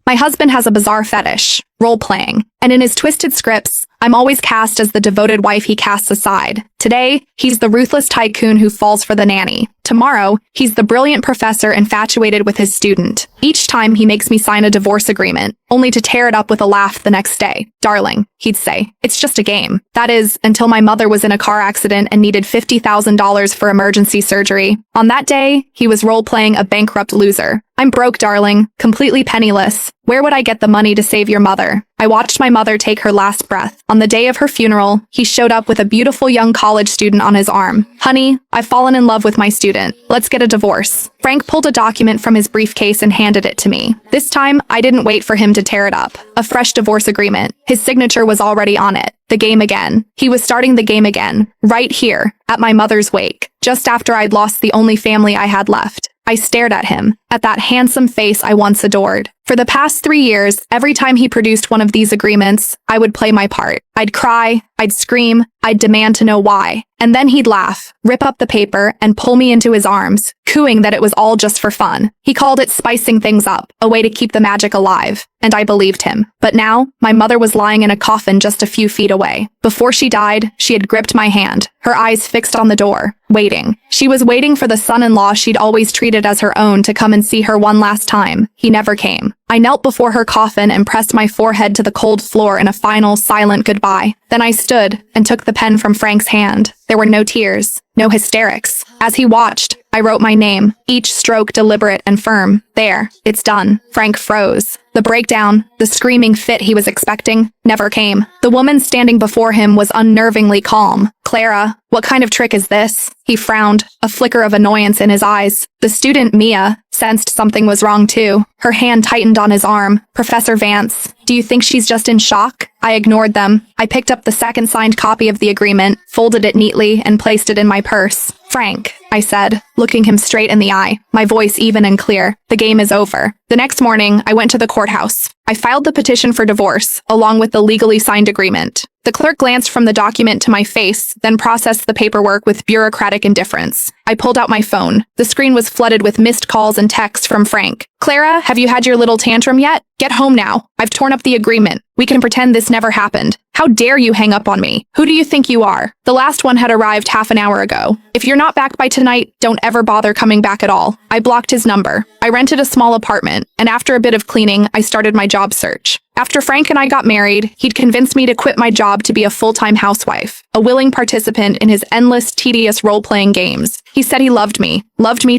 My husband has a bizarre fetish, role-playing, and in his twisted scripts, I'm always cast as the devoted wife he casts aside. Today, he's the ruthless tycoon who falls for the nanny. Tomorrow, he's the brilliant professor infatuated with his student. Each time he makes me sign a divorce agreement, only to tear it up with a laugh the next day. Darling, he'd say, it's just a game. That is, until my mother was in a car accident and needed $50,000 for emergency surgery. On that day, he was role-playing a bankrupt loser. I'm broke, darling, completely penniless. Where would I get the money to save your mother? I watched my mother take her last breath. On the day of her funeral, he showed up with a beautiful young college student on his arm. Honey, I've fallen in love with my student. Let's get a divorce. Frank pulled a document from his briefcase and handed it to me. This time, I didn't wait for him to tear it up. A fresh divorce agreement. His signature was already on it. The game again. He was starting the game again. Right here, at my mother's wake. Just after I'd lost the only family I had left. I stared at him, at that handsome face I once adored. For the past 3 years, every time he produced one of these agreements, I would play my part. I'd cry, I'd scream, I'd demand to know why. And then he'd laugh, rip up the paper, and pull me into his arms, cooing that it was all just for fun. He called it spicing things up, a way to keep the magic alive. And I believed him. But now, my mother was lying in a coffin just a few feet away. Before she died, she had gripped my hand, her eyes fixed on the door, waiting. She was waiting for the son-in-law she'd always treated as her own to come and see her one last time. He never came. I knelt before her coffin and pressed my forehead to the cold floor in a final, silent goodbye. Then I stood and took the pen from Frank's hand. There were no tears, no hysterics. As he watched, I wrote my name, each stroke deliberate and firm. There, it's done. Frank froze. The breakdown, the screaming fit he was expecting, never came. The woman standing before him was unnervingly calm. Clara, what kind of trick is this? He frowned, a flicker of annoyance in his eyes. The student, Mia, sensed something was wrong too. Her hand tightened on his arm. Professor Vance, do you think she's just in shock? I ignored them. I picked up the second signed copy of the agreement, folded it neatly, and placed it in my purse. Frank, I said, looking him straight in the eye, my voice even and clear. The game is over. The next morning, I went to the courthouse. I filed the petition for divorce, along with the legally signed agreement. The clerk glanced from the document to my face, then processed the paperwork with bureaucratic indifference. I pulled out my phone. The screen was flooded with missed calls and texts from Frank. Clara, have you had your little tantrum yet? Get home now. I've torn up the agreement. We can pretend this never happened. How dare you hang up on me? Who do you think you are? The last one had arrived half an hour ago. If you're not back by tonight, don't ever bother coming back at all. I blocked his number. I rented a small apartment, and after a bit of cleaning, I started my job search. After Frank and I got married, he'd convinced me to quit my job to be a full-time housewife, a willing participant in his endless, tedious role-playing games. He said he loved me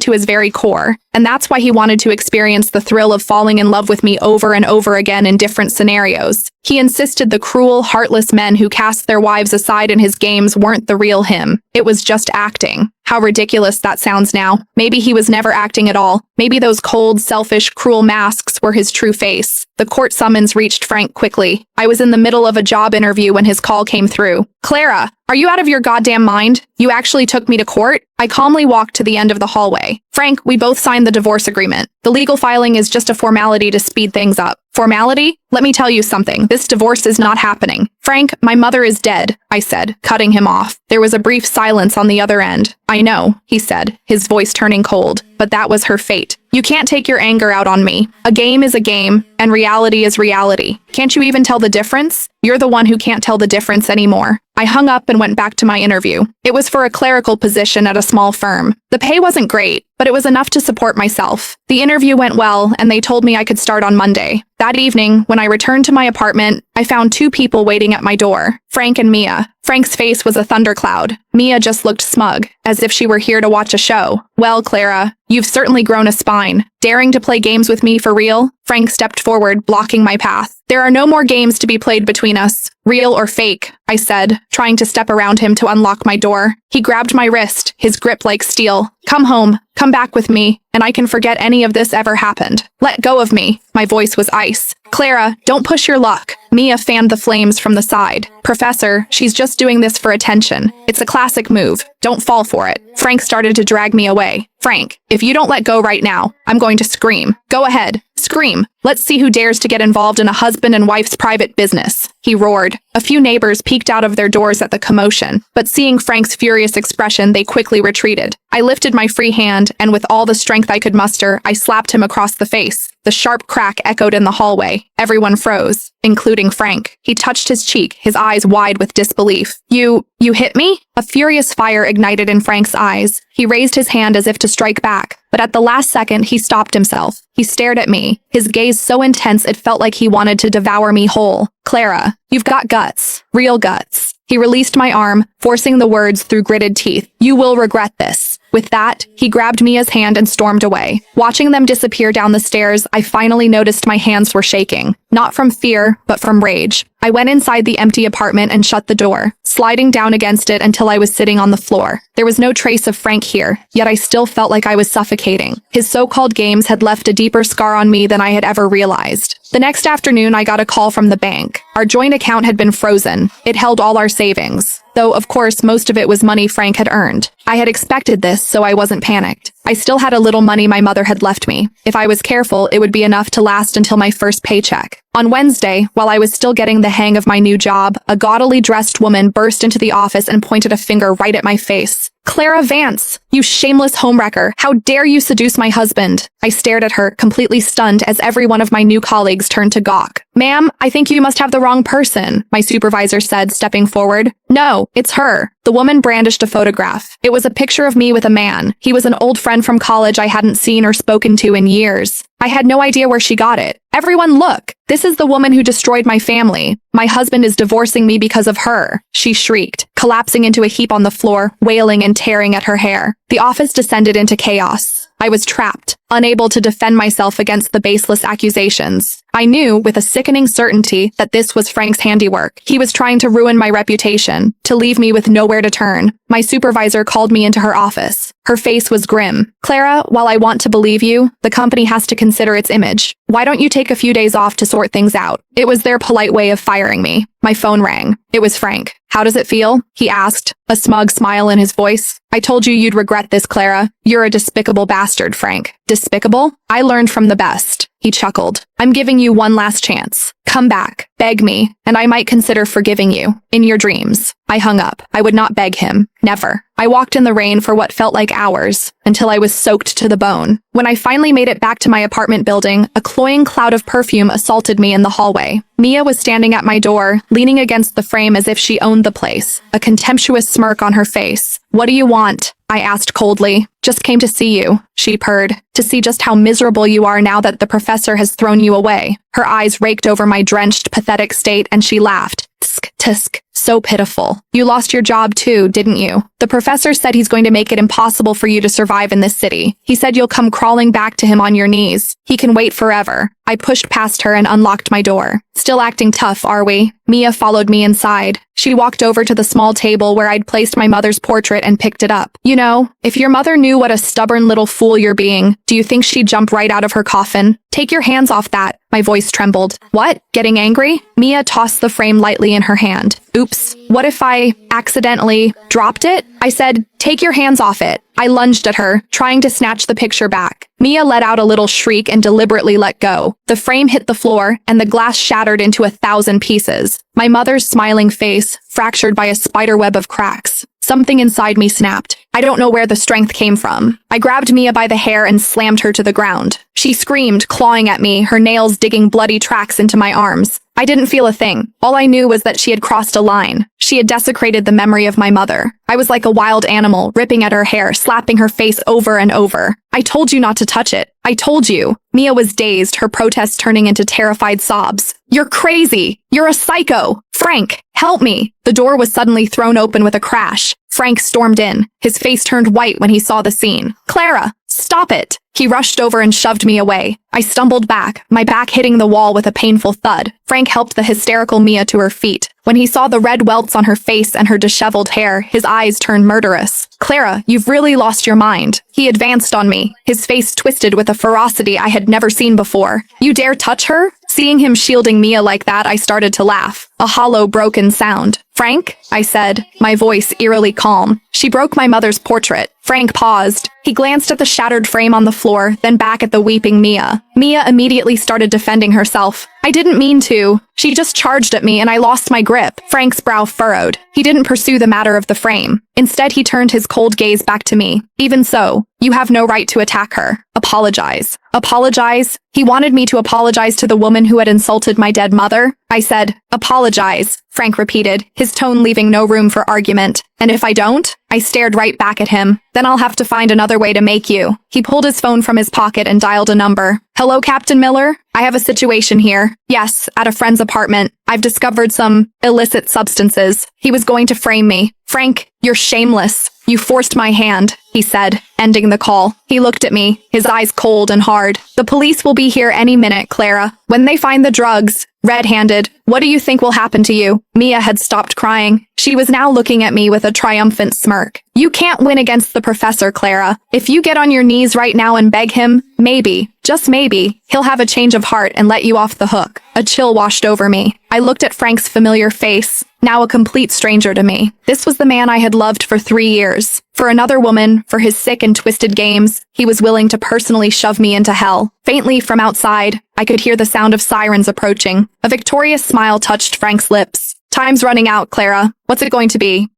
to his very core, and that's why he wanted to experience the thrill of falling in love with me over and over again in different scenarios. He insisted the cruel, heartless men who cast their wives aside in his games weren't the real him. It was just acting. How ridiculous that sounds now. Maybe he was never acting at all. Maybe those cold, selfish, cruel masks were his true face. The court summons reached Frank quickly. I was in the middle of a job interview when his call came through. Clara, are you out of your goddamn mind? You actually took me to court? I calmly walked to the end of the hallway. Frank, we both signed the divorce agreement. The legal filing is just a formality to speed things up. Formality? Let me tell you something. This divorce is not happening. Frank, my mother is dead, I said, cutting him off. There was a brief silence on the other end. I know, he said, his voice turning cold, but that was her fate. You can't take your anger out on me. A game is a game, and reality is reality. Can't you even tell the difference? You're the one who can't tell the difference anymore. I hung up and went back to my interview. It was for a clerical position at a small firm. The pay wasn't great, but it was enough to support myself. The interview went well, and they told me I could start on Monday. That evening, when I returned to my apartment, I found 2 people waiting at my door, Frank and Mia. Frank's face was a thundercloud. Mia just looked smug, as if she were here to watch a show. Well, Clara, you've certainly grown a spine. Daring to play games with me for real? Frank stepped forward, blocking my path. There are no more games to be played between us, real or fake, I said, trying to step around him to unlock my door. He grabbed my wrist, his grip like steel. Come home, come back with me, and I can forget any of this ever happened. Let go of me. My voice was ice. Clara, don't push your luck. Mia fanned the flames from the side. Professor, she's just doing this for attention. It's a classic move. Don't fall for it. Frank started to drag me away. Frank, if you don't let go right now, I'm going to scream. Go ahead. Scream. Let's see who dares to get involved in a husband and wife's private business. He roared. A few neighbors peeked out of their doors at the commotion, but seeing Frank's furious expression, they quickly retreated. I lifted my free hand, and with all the strength I could muster, I slapped him across the face. The The sharp crack echoed in the hallway. Everyone froze, including Frank. He touched his cheek, his eyes wide with disbelief. You hit me? A furious fire ignited in Frank's eyes. He raised his hand as if to strike back, but at the last second, he stopped himself. He stared at me, his gaze so intense it felt like he wanted to devour me whole. Clara, you've got guts. Real guts. He released my arm, forcing the words through gritted teeth. You will regret this. With that, he grabbed Mia's hand and stormed away. Watching them disappear down the stairs, I finally noticed my hands were shaking. Not from fear, but from rage. I went inside the empty apartment and shut the door, sliding down against it until I was sitting on the floor. There was no trace of Frank here, yet I still felt like I was suffocating. His so-called games had left a deeper scar on me than I had ever realized. The next afternoon, I got a call from the bank. Our joint account had been frozen. It held all our savings, though, of course, most of it was money Frank had earned. I had expected this, so I wasn't panicked. I still had a little money my mother had left me. If I was careful, it would be enough to last until my first paycheck. On Wednesday, while I was still getting the hang of my new job, a gaudily dressed woman burst into the office and pointed a finger right at my face. Clara Vance, you shameless homewrecker, how dare you seduce my husband? I stared at her, completely stunned, as every one of my new colleagues turned to gawk. Ma'am, I think you must have the wrong person, my supervisor said, stepping forward. No, it's her. The woman brandished a photograph. It was a picture of me with a man. He was an old friend from college I hadn't seen or spoken to in years. I had no idea where she got it. Everyone look! This is the woman who destroyed my family. My husband is divorcing me because of her, she shrieked, collapsing into a heap on the floor, wailing and tearing at her hair. The office descended into chaos. I was trapped, unable to defend myself against the baseless accusations. I knew, with a sickening certainty, that this was Frank's handiwork. He was trying to ruin my reputation, to leave me with nowhere to turn. My supervisor called me into her office. Her face was grim. Clara, while I want to believe you, the company has to consider its image. Why don't you take a few days off to sort things out? It was their polite way of firing me. My phone rang. It was Frank. How does it feel? He asked, a smug smile in his voice. I told you you'd regret this, Clara. You're a despicable bastard, Frank. Despicable? I learned from the best. He chuckled. I'm giving you one last chance. Come back, beg me, and I might consider forgiving you. In your dreams. I hung up. I would not beg him. Never. I walked in the rain for what felt like hours, until I was soaked to the bone. When I finally made it back to my apartment building, a cloying cloud of perfume assaulted me in the hallway. Mia was standing at my door, leaning against the frame as if she owned the place, a contemptuous smirk on her face. What do you want? I asked coldly. Just came to see you, she purred, to see just how miserable you are now that the professor has thrown you away. Her eyes raked over my drenched, pathetic state, and she laughed. Tsk, tsk. So pitiful. You lost your job too, didn't you? The professor said he's going to make it impossible for you to survive in this city. He said you'll come crawling back to him on your knees. He can wait forever. I pushed past her and unlocked my door. Still acting tough, are we? Mia followed me inside. She walked over to the small table where I'd placed my mother's portrait and picked it up. You know, if your mother knew what a stubborn little fool you're being, do you think she'd jump right out of her coffin? Take your hands off that. My voice trembled. What? Getting angry? Mia tossed the frame lightly in her hand. Oops. What if I accidentally dropped it? I said, take your hands off it. I lunged at her, trying to snatch the picture back. Mia let out a little shriek and deliberately let go. The frame hit the floor, and the glass shattered into 1,000 pieces. My mother's smiling face, fractured by a spiderweb of cracks. Something inside me snapped. I don't know where the strength came from. I grabbed Mia by the hair and slammed her to the ground. She screamed, clawing at me, her nails digging bloody tracks into my arms. I didn't feel a thing. All I knew was that she had crossed a line. She had desecrated the memory of my mother. I was like a wild animal, ripping at her hair, slapping her face over and over. I told you not to touch it. I told you. Mia was dazed, her protests turning into terrified sobs. You're crazy. You're a psycho. Frank, help me. The door was suddenly thrown open with a crash. Frank stormed in. His face turned white when he saw the scene. Clara, stop it. He rushed over and shoved me away. I stumbled back, my back hitting the wall with a painful thud. Frank helped the hysterical Mia to her feet. When he saw the red welts on her face and her disheveled hair, his eyes turned murderous. Clara, you've really lost your mind. He advanced on me, his face twisted with a ferocity I had never seen before. You dare touch her? Seeing him shielding Mia like that, I started to laugh. A hollow, broken sound. Frank? I said, my voice eerily calm. She broke my mother's portrait. Frank paused. He glanced at the shattered frame on the floor, then back at the weeping Mia. Mia immediately started defending herself. I didn't mean to. She just charged at me and I lost my grip. Frank's brow furrowed. He didn't pursue the matter of the frame. Instead, he turned his cold gaze back to me. Even so, you have no right to attack her. Apologize. Apologize? He wanted me to apologize to the woman who had insulted my dead mother. I said, apologize, Frank repeated, his tone leaving no room for argument. And if I don't? I stared right back at him. Then I'll have to find another way to make you. He pulled his phone from his pocket and dialed a number. Hello, Captain Miller? I have a situation here. Yes, at a friend's apartment. I've discovered some illicit substances. He was going to frame me. Frank, you're shameless. You forced my hand, he said, ending the call. He looked at me, his eyes cold and hard. The police will be here any minute, Clara. When they find the drugs, red-handed, what do you think will happen to you? Mia had stopped crying. She was now looking at me with a triumphant smirk. You can't win against the professor, Clara. If you get on your knees right now and beg him, maybe, just maybe, he'll have a change of heart and let you off the hook. A chill washed over me. I looked at Frank's familiar face, now a complete stranger to me. This was the man I had loved for 3 years. For another woman, for his sick and twisted games, he was willing to personally shove me into hell. Faintly from outside, I could hear the sound of sirens approaching. A victorious smile touched Frank's lips. Time's running out, Clara. What's it going to be?